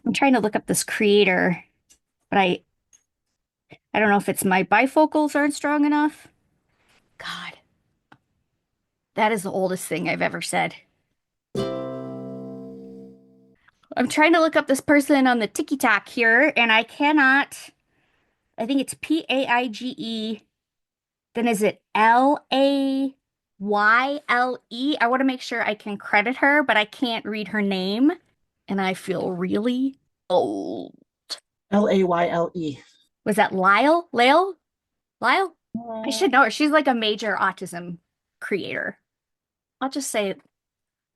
I'm trying to look up this creator, but I don't know if it's my bifocals aren't strong enough. God, that is the oldest thing I've ever said. I'm trying to look up this person on the TikTok here, and I cannot. I think it's Paige. Then is it Layle? I want to make sure I can credit her, but I can't read her name, and I feel really old. Layle. Was that Lyle? Lyle? Lyle? I Uh, should know her. She's like a major autism creator. I'll just say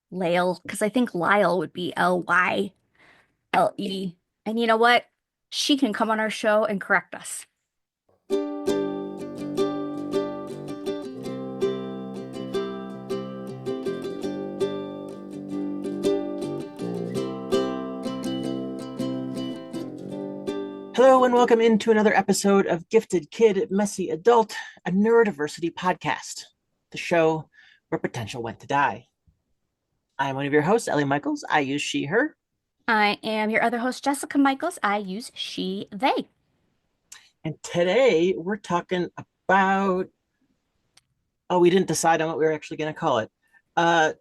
Lyle because I think Lyle would be Lyle. And you know what? She can come on our show and correct us. Hello and welcome into another episode of Gifted Kid, Messy Adult, a neurodiversity podcast, the show where potential went to die. I'm one of your hosts, Ellie Michaels. I use she, her. I am your other host, Jessica Michaels. I use she, they. And today we're talking about, oh, we didn't decide on what we were actually going to call it. Uh,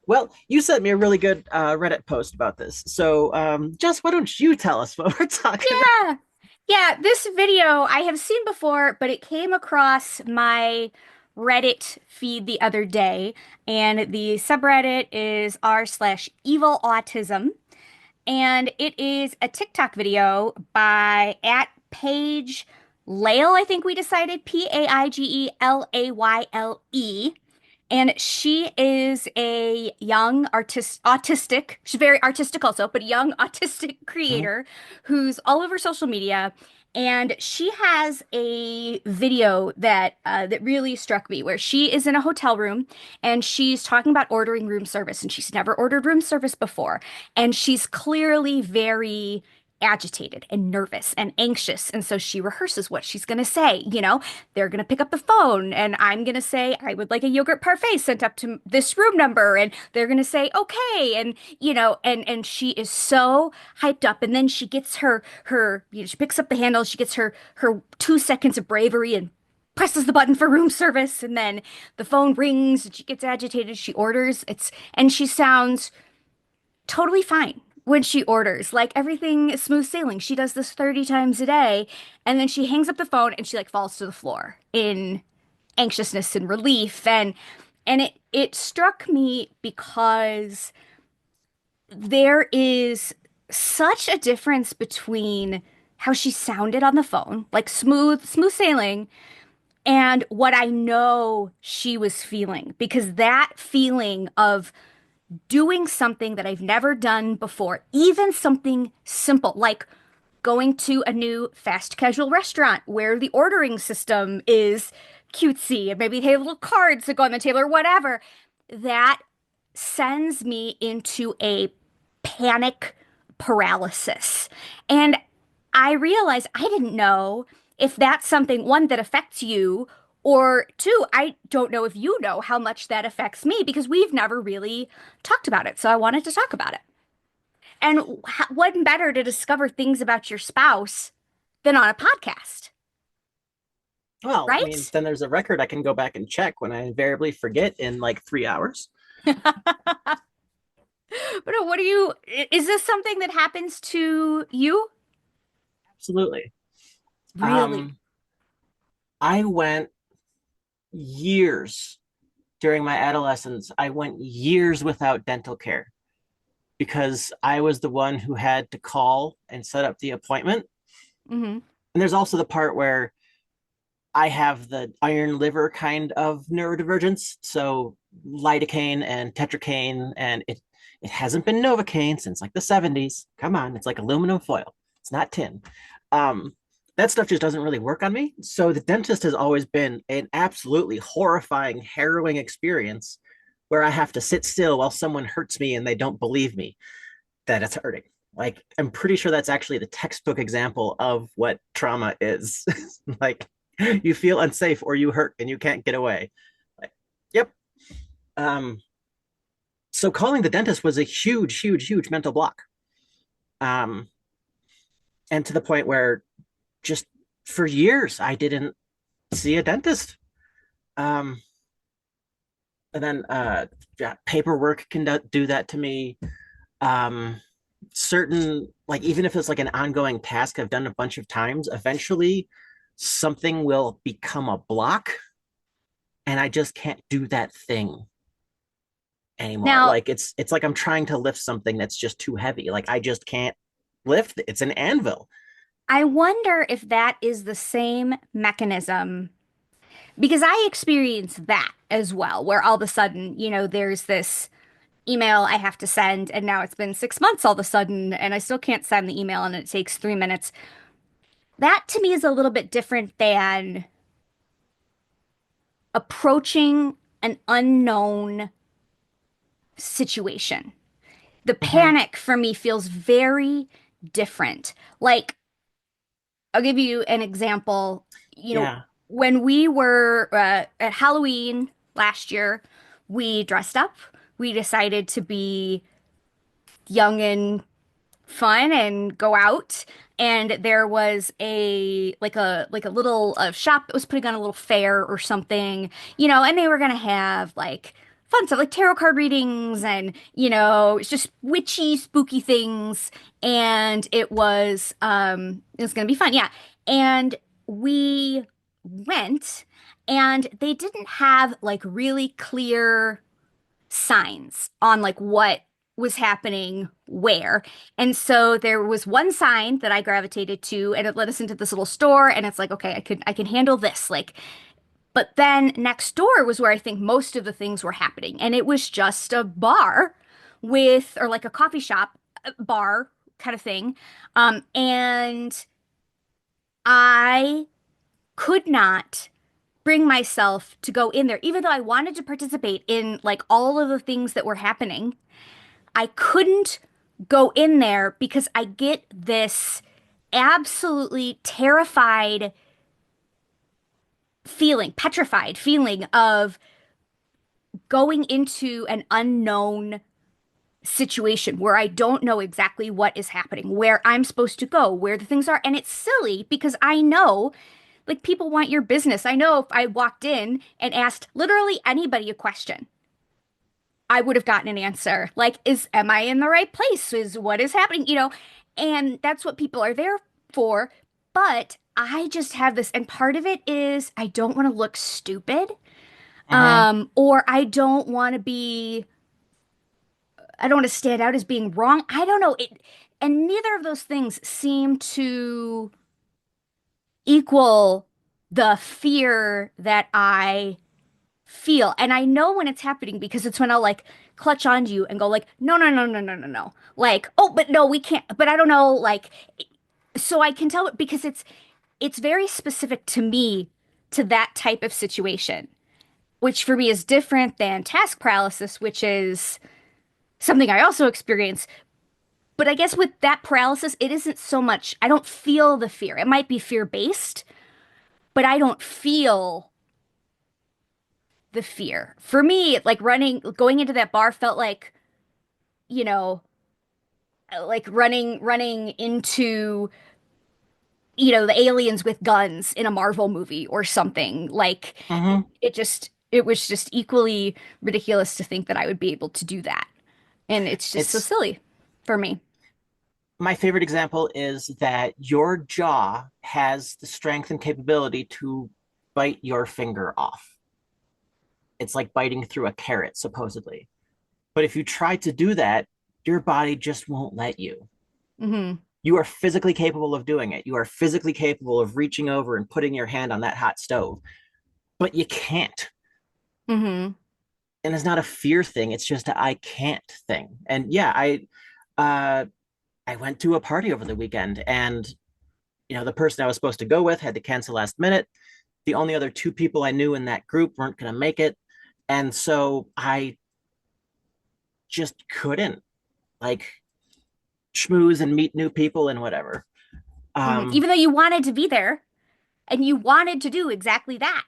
well, you sent me a really good Reddit post about this. So, Jess, why don't you tell us what we're talking about? Yeah. Yeah, this video I have seen before, but it came across my Reddit feed the other day, and the subreddit is r/evil autism, and it is a TikTok video by at Paige Layle, I think we decided, Paigelayle. And she is a young autistic, she's very artistic also, but a young autistic Mhm. creator who's all over social media. And she has a video that really struck me where she is in a hotel room and she's talking about ordering room service and she's never ordered room service before. And she's clearly very agitated and nervous and anxious. And so she rehearses what she's going to say. They're going to pick up the phone and I'm going to say, I would like a yogurt parfait sent up to this room number. And they're going to say, okay. And she is so hyped up. And then she gets she picks up the handle. She gets her 2 seconds of bravery and presses the button for room service. And then the phone rings and she gets agitated. She orders. And she sounds totally fine when she orders. Like everything is smooth sailing. She does this 30 times a day, and then she hangs up the phone and she like falls to the floor in anxiousness and relief. And it struck me because there is such a difference between how she sounded on the phone, like smooth sailing, and what I know she was feeling, because that feeling of doing something that I've never done before, even something simple like going to a new fast casual restaurant where the ordering system is cutesy and maybe they have little cards that go on the table or whatever, that sends me into a panic paralysis. And I realized I didn't know if that's something, one, that affects you, or two, I don't know if you know how much that affects me because we've never really talked about it. So I wanted to talk about it. And what better to discover things about your spouse than on a podcast, Well, I mean, right? then there's a record I can go back and check when I invariably forget in like 3 hours. But what do you, is this something that happens to you? Absolutely. Really? Um, I went years during my adolescence, I went years without dental care because I was the one who had to call and set up the appointment. Hmm. And there's also the part where I have the iron liver kind of neurodivergence. So lidocaine and tetracaine, and it hasn't been Novocaine since like the 70s. Come on, it's like aluminum foil. It's not tin. Um, that stuff just doesn't really work on me. So the dentist has always been an absolutely horrifying, harrowing experience where I have to sit still while someone hurts me and they don't believe me that it's hurting. Like, I'm pretty sure that's actually the textbook example of what trauma is. Like, you feel unsafe or you hurt and you can't get away. Like, yep. Um, so calling the dentist was a huge mental block. And to the point where just for years I didn't see a dentist. Um, and then yeah, paperwork can do that to me. Um, certain, like, even if it's like an ongoing task I've done a bunch of times, eventually something will become a block and I just can't do that thing anymore. Now, Like it's like I'm trying to lift something that's just too heavy. Like I just can't lift it. It's an anvil. I wonder if that is the same mechanism because I experienced that as well, where all of a sudden, there's this email I have to send, and now it's been 6 months all of a sudden, and I still can't send the email, and it takes 3 minutes. That to me is a little bit different than approaching an unknown situation. The Mm-hmm. panic for me feels very different. Like, I'll give you an example. Yeah. When we were at Halloween last year, we dressed up. We decided to be young and fun and go out. And there was a little shop that was putting on a little fair or something, and they were gonna have like fun stuff like tarot card readings and it's just witchy, spooky things. And it was gonna be fun, yeah. And we went, and they didn't have like really clear signs on like what was happening where. And so there was one sign that I gravitated to, and it led us into this little store, and it's like, okay, I can handle this. Like, but then next door was where I think most of the things were happening. And it was just a bar or like a coffee shop bar kind of thing. And I could not bring myself to go in there, even though I wanted to participate in like all of the things that were happening. I couldn't go in there because I get this absolutely terrified feeling, petrified feeling of going into an unknown situation where I don't know exactly what is happening, where I'm supposed to go, where the things are. And it's silly because I know like people want your business. I know if I walked in and asked literally anybody a question, I would have gotten an answer. Like, am I in the right place? Is what is happening? And that's what people are there for. But I just have this, and part of it is I don't want to look stupid. Mm-hmm. Or I don't want to stand out as being wrong. I don't know. And neither of those things seem to equal the fear that I feel. And I know when it's happening because it's when I'll like clutch onto you and go like, no, no, no, no, no, no, no. Like, oh, but no, we can't. But I don't know. Like, so I can tell it because it's very specific to me, to that type of situation, which for me is different than task paralysis, which is something I also experience. But I guess with that paralysis, it isn't so much, I don't feel the fear. It might be fear based, but I don't feel the fear. For me, like going into that bar felt you know, like running into, the aliens with guns in a Marvel movie or something. Like Mm-hmm. it was just equally ridiculous to think that I would be able to do that. And it's just so It's silly for me. my favorite example is that your jaw has the strength and capability to bite your finger off. It's like biting through a carrot, supposedly. But if you try to do that, your body just won't let you. Hmm. You are physically capable of doing it. You are physically capable of reaching over and putting your hand on that hot stove, but you can't. Hmm. And it's not a fear thing. It's just a I can't thing. And yeah, uh, I went to a party over the weekend, and the person I was supposed to go with had to cancel last minute. The only other two people I knew in that group weren't going to make it, and so I just couldn't like schmooze and meet new people and whatever. Um, Even though you wanted to be there and you wanted to do exactly that,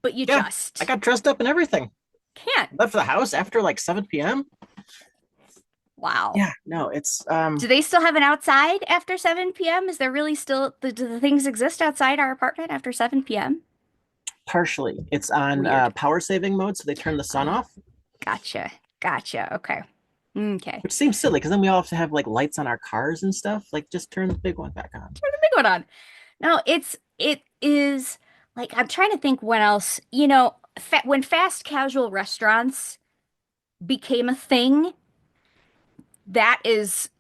but you yeah, I just got dressed up and everything. can't. Left the house after like 7 p.m. Wow. Yeah, no, it's Do they still have an outside after 7 p.m.? Is there really still, do the things exist outside our apartment after 7 p.m.? partially. It's on Weird. power saving mode, so they turn the sun Oh, off, gotcha. Gotcha. Okay. Okay. which seems silly because then we all have to have like lights on our cars and stuff. Like, just turn the big one back on. Turn the big one on. No, it is like I'm trying to think what else. You know, when fast casual restaurants became a thing, that is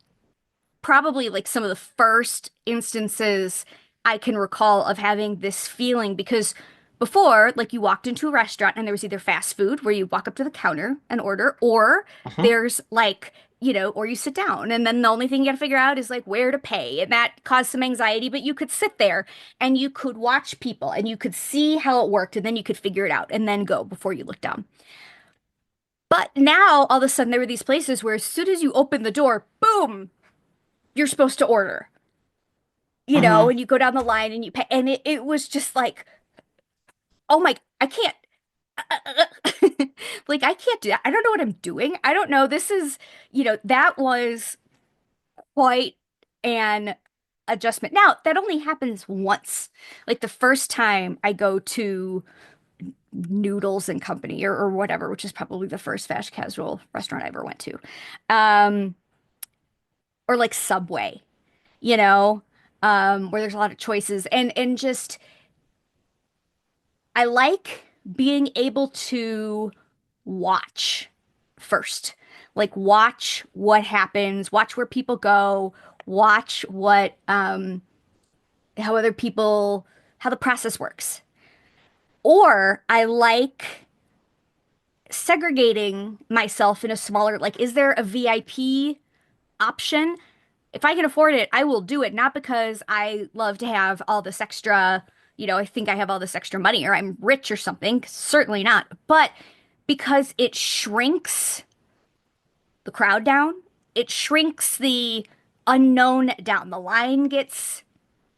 probably like some of the first instances I can recall of having this feeling because before, like you walked into a restaurant and there was either fast food where you walk up to the counter and order, or Uh-huh. there's like, or you sit down and then the only thing you gotta figure out is like where to pay. And that caused some anxiety, but you could sit there and you could watch people and you could see how it worked and then you could figure it out and then go before you look down. But now all of a sudden there were these places where as soon as you open the door, boom, you're supposed to order, Uh-huh. and you go down the line and you pay, and it was just like, oh my, I can't, like, I can't do that. I don't know what I'm doing. I don't know. This is, that was quite an adjustment. Now, that only happens once. Like the first time I go to Noodles and Company or whatever, which is probably the first fast casual restaurant I ever went to. Um, or like Subway, you know, where there's a lot of choices and just I like being able to watch first. Like watch what happens, watch where people go, watch what how other people how the process works. Or I like segregating myself in a smaller, like, is there a VIP option? If I can afford it, I will do it. Not because I love to have all this extra, I think I have all this extra money or I'm rich or something. Certainly not. But because it shrinks the crowd down, it shrinks the unknown down. The line gets,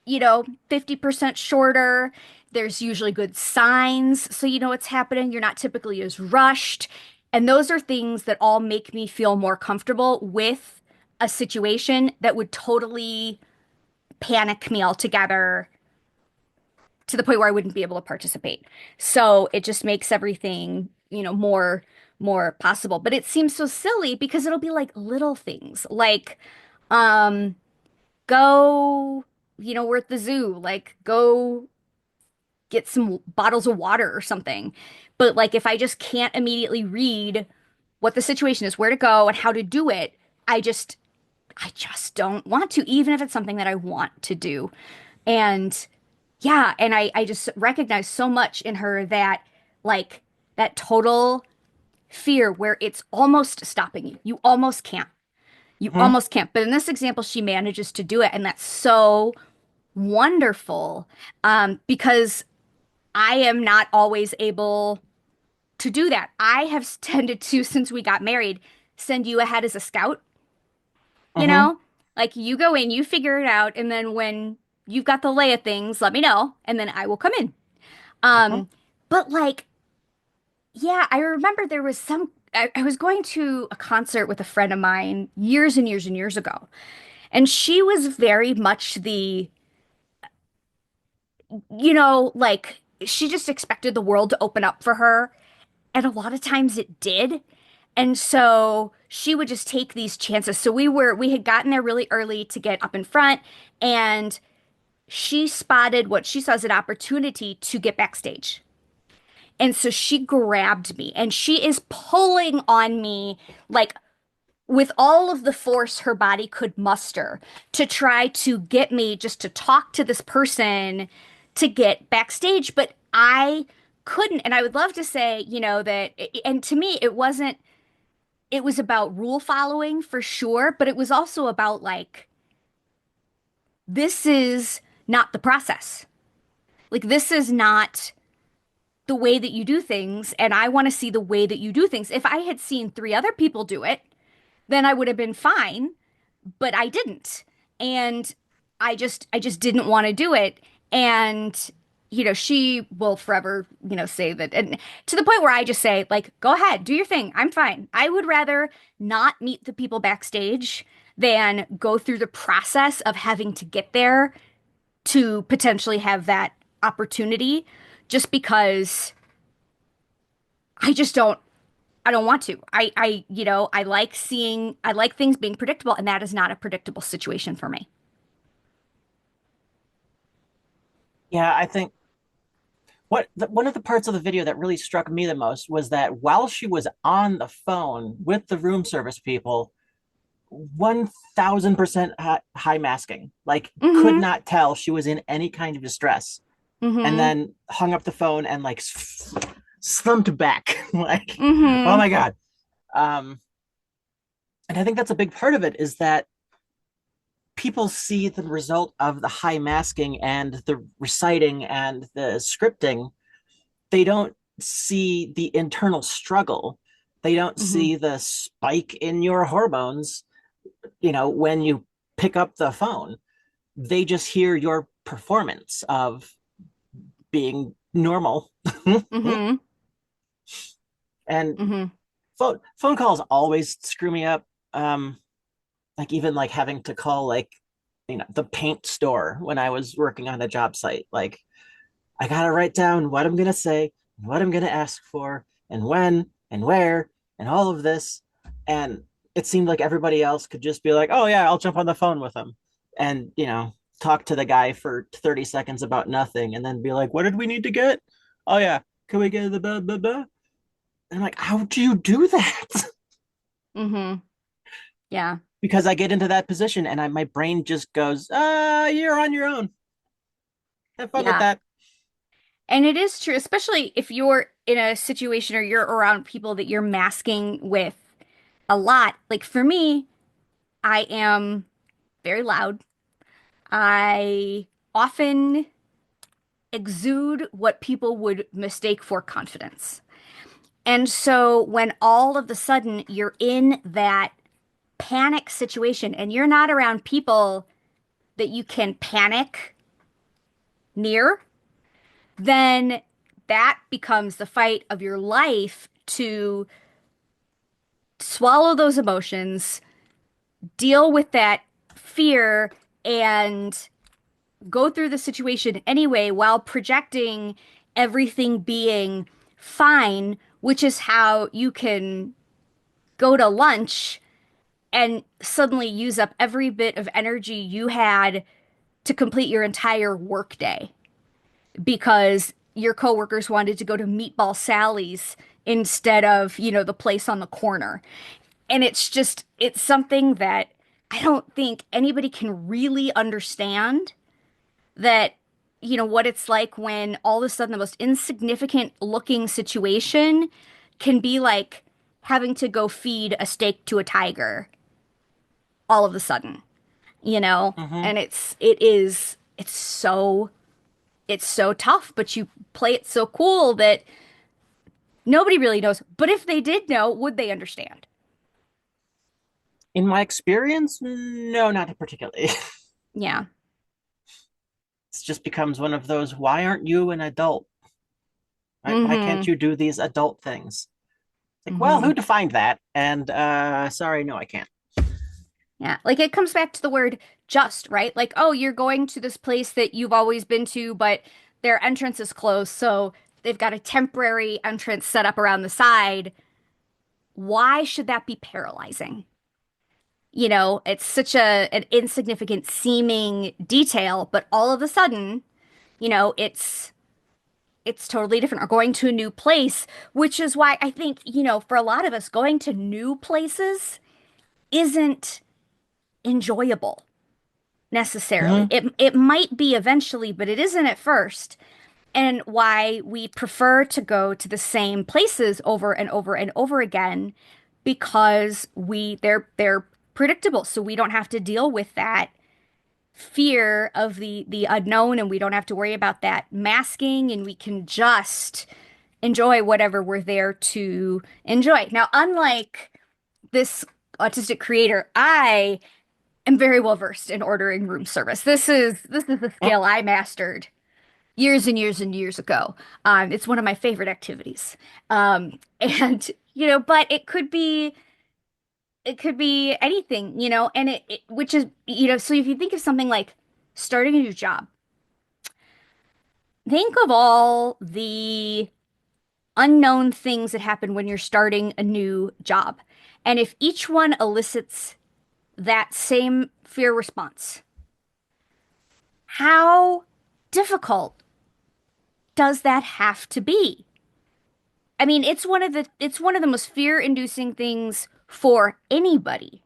50% shorter. There's usually good signs, so you know what's happening. You're not typically as rushed. And those are things that all make me feel more comfortable with a situation that would totally panic me altogether to the point where I wouldn't be able to participate. So it just makes everything, more possible. But it seems so silly because it'll be like little things like um go, we're at the zoo, like go get some bottles of water or something. But like if I just can't immediately read what the situation is, where to go and how to do it, I just I just don't want to, even if it's something that I want to do. And yeah, and I just recognize so much in her that like that total fear where it's almost stopping you. You almost can't. You Uh-huh. almost can't. But in this example, she manages to do it, and that's so wonderful. Because I am not always able to do that. I have tended to, since we got married, send you ahead as a scout, you Uh-huh. know? Like you go in, you figure it out, and then when you've got the lay of things, let me know, and then I will come in. Uh-huh. But like, yeah, I remember there was I was going to a concert with a friend of mine years and years and years ago, and she was very much the, like she just expected the world to open up for her. And a lot of times it did. And so she would just take these chances. So we had gotten there really early to get up in front, and she spotted what she saw as an opportunity to get backstage. And so she grabbed me and she is pulling on me like with all of the force her body could muster to try to get me just to talk to this person to get backstage. But I couldn't. And I would love to say, that, and to me, it was about rule following for sure, but it was also about like, this is not the process. Like, this is not the way that you do things. And I want to see the way that you do things. If I had seen three other people do it, then I would have been fine, but I didn't. And I just didn't want to do it. And she will forever, say that, and to the point where I just say, like, go ahead, do your thing. I'm fine. I would rather not meet the people backstage than go through the process of having to get there to potentially have that opportunity just because I just don't want to. I like things being predictable, and that is not a predictable situation for me. Yeah, I think one of the parts of the video that really struck me the most was that while she was on the phone with the room service people, 1000% high masking, like could Mm-hmm. not tell she was in any kind of distress, and Mm-hmm. then hung up the phone and like slumped back, like, oh Mm-hmm. my God. Um, and I think that's a big part of it is that people see the result of the high masking and the reciting and the scripting. They don't see the internal struggle. They don't Mm-hmm. see the spike in your hormones, when you pick up the phone. They just hear your performance of being normal. Mm-hmm. And Mm-hmm. phone calls always screw me up. Um, like even like having to call like the paint store when I was working on a job site. Like I gotta write down what I'm gonna say, what I'm gonna ask for, and when and where, and all of this. And it seemed like everybody else could just be like, "Oh yeah, I'll jump on the phone with them," and talk to the guy for 30 seconds about nothing, and then be like, "What did we need to get? Oh yeah, can we get the blah blah blah?" And I'm like, "How do you do that?" Mm-hmm. Yeah. Because I get into that position and my brain just goes, you're on your own. Have fun with Yeah. that." And it is true, especially if you're in a situation or you're around people that you're masking with a lot. Like for me, I am very loud. I often exude what people would mistake for confidence. And so when all of a sudden you're in that panic situation and you're not around people that you can panic near, then that becomes the fight of your life to swallow those emotions, deal with that fear, and go through the situation anyway while projecting everything being fine, which is how you can go to lunch and suddenly use up every bit of energy you had to complete your entire workday because your coworkers wanted to go to Meatball Sally's instead of, the place on the corner. And it's something that I don't think anybody can really understand that, what it's like when all of a sudden the most insignificant looking situation can be like having to go feed a steak to a tiger all of a sudden, Mm-hmm. and it's so tough, but you play it so cool that nobody really knows. But if they did know, would they understand? In my experience, no, not particularly. Yeah. It just becomes one of those, why aren't you an adult? Why can't Mm-hmm. you do these adult things? Like, well, Mm-hmm. who defined that? And sorry, no, I can't. Yeah. Like it comes back to the word just, right? Like, oh, you're going to this place that you've always been to, but their entrance is closed, so they've got a temporary entrance set up around the side. Why should that be paralyzing? It's such an insignificant seeming detail, but all of a sudden, it's totally different. Or going to a new place, which is why I think, for a lot of us, going to new places isn't enjoyable necessarily. Mm-hmm. It might be eventually, but it isn't at first. And why we prefer to go to the same places over and over and over again because they're predictable. So we don't have to deal with that fear of the unknown, and we don't have to worry about that masking, and we can just enjoy whatever we're there to enjoy. Now, unlike this autistic creator, I am very well versed in ordering room service. This is the Well, skill I mastered. years and years and years ago. It's one of my favorite activities. And but it could be anything, and which is, so if you think of something like starting a new job, think of all the unknown things that happen when you're starting a new job. And if each one elicits that same fear response, how difficult does that have to be? I mean, it's one of the most fear-inducing things for anybody.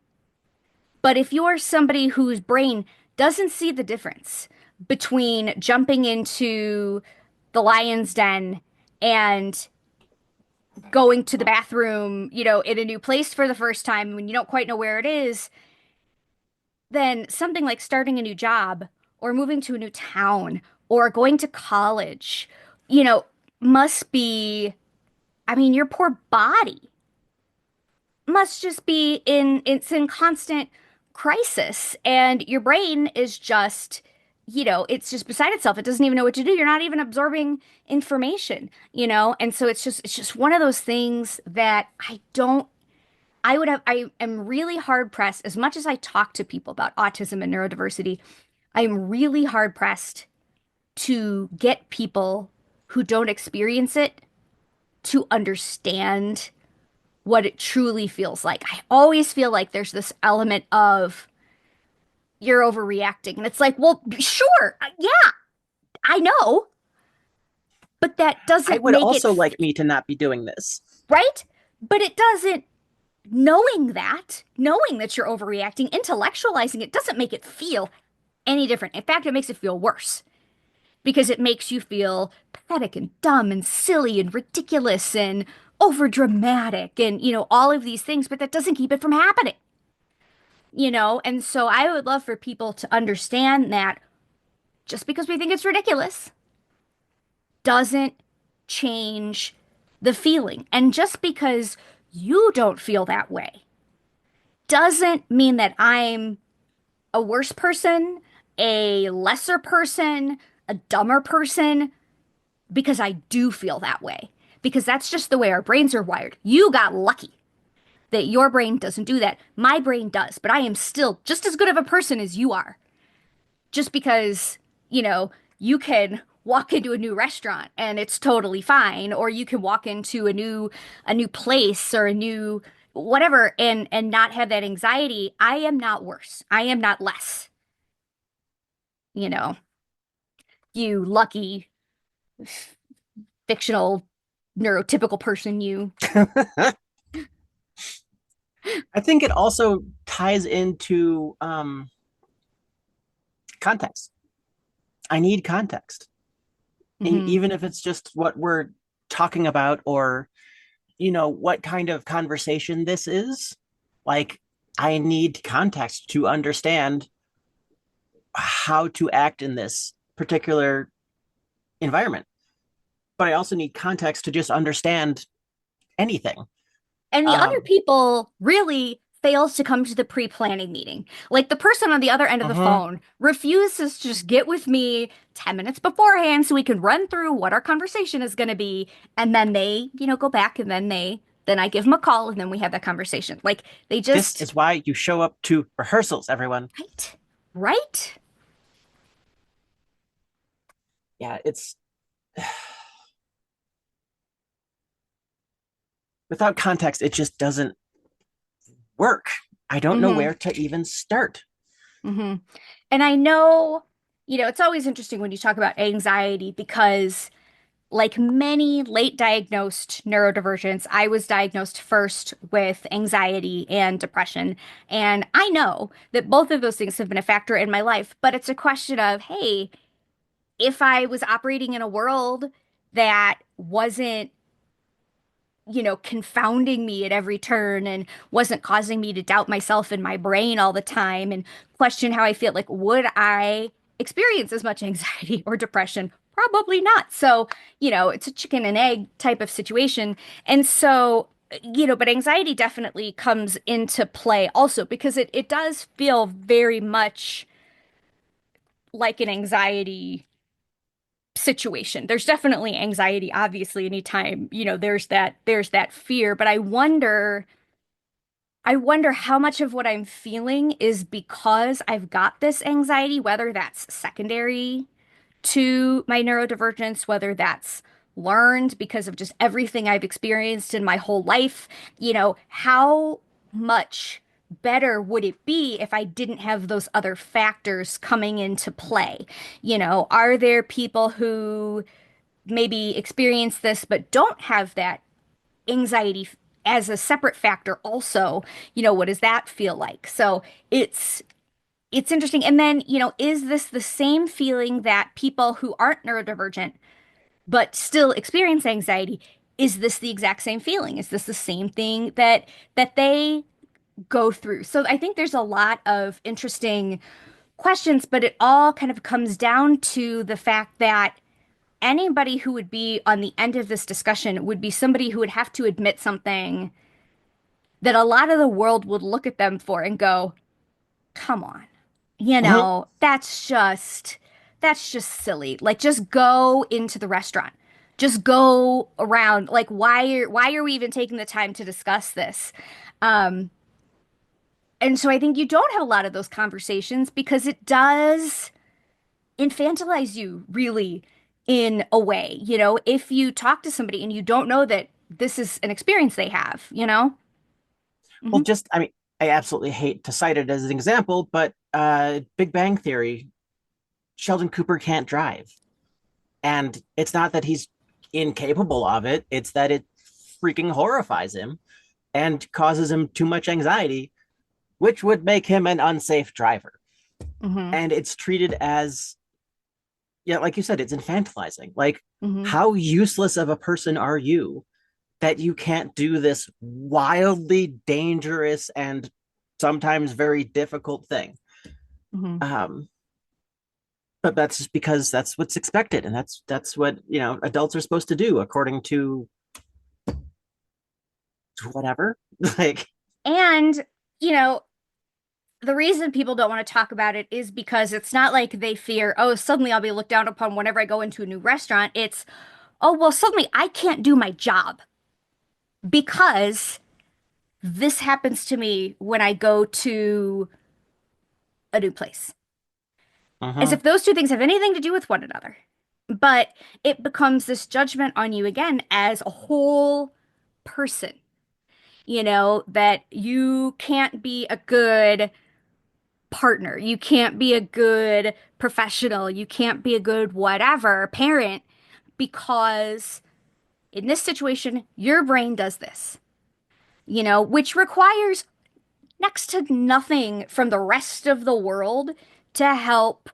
But if you're somebody whose brain doesn't see the difference between jumping into the lion's den and going to the bathroom, in a new place for the first time when you don't quite know where it is, then something like starting a new job or moving to a new town or going to college, you know, must be, I mean, your poor body must just be it's in constant crisis, and your brain is just, it's just beside itself. It doesn't even know what to do. You're not even absorbing information, and so it's just one of those things that I am really hard pressed, as much as I talk to people about autism and neurodiversity. I am really hard pressed to get people who don't experience it to understand what it truly feels like. I always feel like there's this element of you're overreacting. And it's like, well, sure, yeah, I know, but that I doesn't would make it also like me to not be doing this. right. But it doesn't, knowing that you're overreacting, intellectualizing it doesn't make it feel any different. In fact, it makes it feel worse because it makes you feel pathetic and dumb and silly and ridiculous and over dramatic and, all of these things, but that doesn't keep it from happening. And so I would love for people to understand that just because we think it's ridiculous doesn't change the feeling. And just because you don't feel that way doesn't mean that I'm a worse person, a lesser person, a dumber person, because I do feel that way. Because that's just the way our brains are wired. You got lucky that your brain doesn't do that. My brain does, but I am still just as good of a person as you are. Just because, you can walk into a new restaurant and it's totally fine, or you can walk into a new place or a new whatever and not have that anxiety. I am not worse. I am not less. You know, you lucky fictional neurotypical person, you. I think it also ties into context. I need context, Hmm. even if it's just what we're talking about, or what kind of conversation this is. Like, I need context to understand how to act in this particular environment, but I also need context to just understand anything. And the other um people really fails to come to the pre-planning meeting. Like the person on the other end of the uh-huh. phone refuses to just get with me 10 minutes beforehand so we can run through what our conversation is going to be. And then they, go back and then I give them a call and then we have that conversation. Like they This just, is why you show up to rehearsals, everyone. right, right. Yeah, it's without context, it just doesn't work. I don't know Mm-hmm. where to even start. Mm-hmm. And I know, it's always interesting when you talk about anxiety because like many late diagnosed neurodivergents, I was diagnosed first with anxiety and depression. And I know that both of those things have been a factor in my life, but it's a question of, hey, if I was operating in a world that wasn't, confounding me at every turn and wasn't causing me to doubt myself and my brain all the time and question how I feel, like, would I experience as much anxiety or depression? Probably not. So, it's a chicken and egg type of situation. And so, but anxiety definitely comes into play also because it does feel very much like an anxiety situation. There's definitely anxiety, obviously, anytime, there's that fear, but I wonder how much of what I'm feeling is because I've got this anxiety, whether that's secondary to my neurodivergence, whether that's learned because of just everything I've experienced in my whole life. How much better would it be if I didn't have those other factors coming into play? Are there people who maybe experience this but don't have that anxiety as a separate factor also? What does that feel like? So it's interesting. And then, is this the same feeling that people who aren't neurodivergent but still experience anxiety? Is this the exact same feeling? Is this the same thing that they go through? So I think there's a lot of interesting questions, but it all kind of comes down to the fact that anybody who would be on the end of this discussion would be somebody who would have to admit something that a lot of the world would look at them for and go, come on. Mhm. That's just silly. Like just go into the restaurant. Just go around. Like why are we even taking the time to discuss this? Um and so I think you don't have a lot of those conversations because it does infantilize you really in a way. If you talk to somebody and you don't know that this is an experience they have. Well, Hmm. just, I mean, I absolutely hate to cite it as an example, but Big Bang Theory, Sheldon Cooper can't drive. And it's not that he's incapable of it, it's that it freaking horrifies him and causes him too much anxiety, which would make him an unsafe driver. Hmm. And it's treated as, yeah, like you said, it's infantilizing. Like, Hmm. how useless of a person are you that you can't do this wildly dangerous and sometimes very difficult thing? Hmm. Um, but that's just because that's what's expected, and that's what adults are supposed to do according to whatever. Like, And, you know, the reason people don't want to talk about it is because it's not like they fear, oh, suddenly I'll be looked down upon whenever I go into a new restaurant. It's, oh, well, suddenly I can't do my job because this happens to me when I go to a new place. As uh-huh. if those two things have anything to do with one another. But it becomes this judgment on you again as a whole person, that you can't be a good partner. You can't be a good professional. You can't be a good whatever parent because in this situation, your brain does this, which requires next to nothing from the rest of the world to help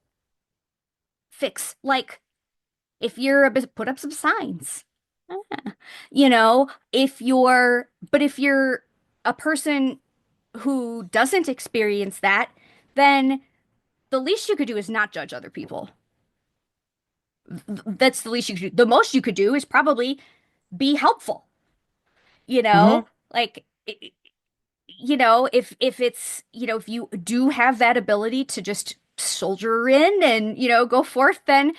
fix. Like, if you're a bit, put up some signs. If you're a person who doesn't experience that, then the least you could do is not judge other people. That's the least you could do. The most you could do is probably be helpful, you Uh-huh. know? Like, if it's, if you do have that ability to just soldier in and, go forth, then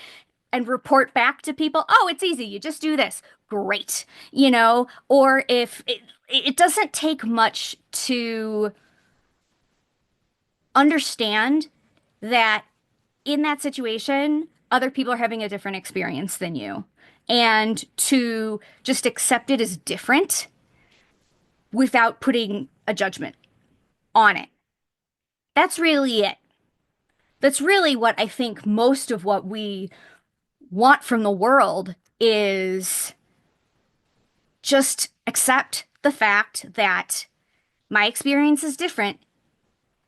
and report back to people, oh, it's easy. You just do this. Great. Or if it doesn't take much to understand that in that situation, other people are having a different experience than you. And to just accept it as different without putting a judgment on it. That's really it. That's really what I think most of what we want from the world is just accept the fact that my experience is different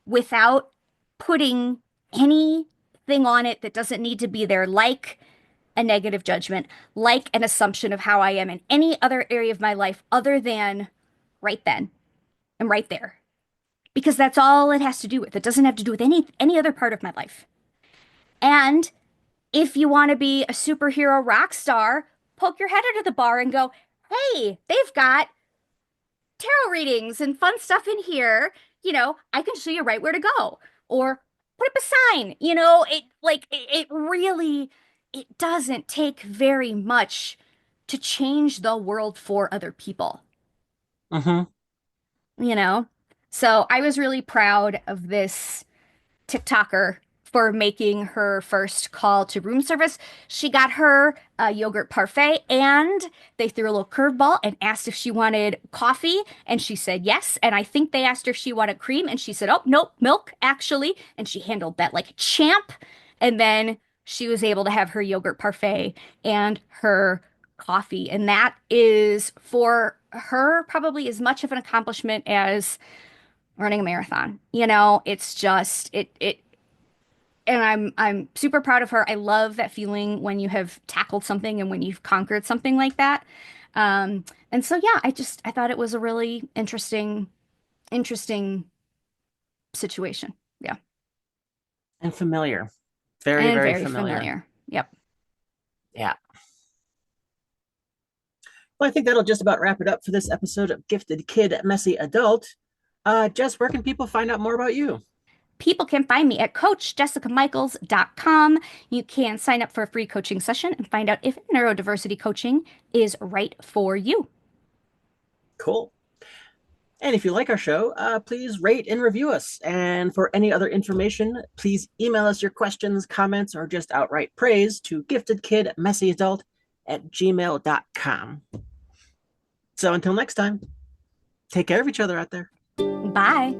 without putting anything on it that doesn't need to be there, like a negative judgment, like an assumption of how I am in any other area of my life other than right then and right there. Because that's all it has to do with. It doesn't have to do with any other part of my life. And if you want to be a superhero rock star, poke your head into the bar and go, hey, they've got tarot readings and fun stuff in here. I can show you right where to go. Or put up a sign. It really it doesn't take very much to change the world for other people, Hmm. you know? So I was really proud of this TikToker for making her first call to room service. She got her a yogurt parfait and they threw a little curveball and asked if she wanted coffee. And she said yes. And I think they asked her if she wanted cream. And she said, oh, nope, milk, actually. And she handled that like a champ. And then she was able to have her yogurt parfait and her coffee. And that is for her probably as much of an accomplishment as running a marathon. It's just it and I'm super proud of her. I love that feeling when you have tackled something and when you've conquered something like that. And so yeah, I thought it was a really interesting situation. Yeah. And familiar. Very, And very very familiar. familiar. Yep. Yeah. Well, I think that'll just about wrap it up for this episode of Gifted Kid, Messy Adult. Jess, where can people find out more about you? People can find me at coachjessicamichaels.com. You can sign up for a free coaching session and find out if neurodiversity coaching is right for you. Cool. And if you like our show, please rate and review us. And for any other information, please email us your questions, comments, or just outright praise to giftedkidmessyadult@gmail.com. So until next time, take care of each other out there. Bye.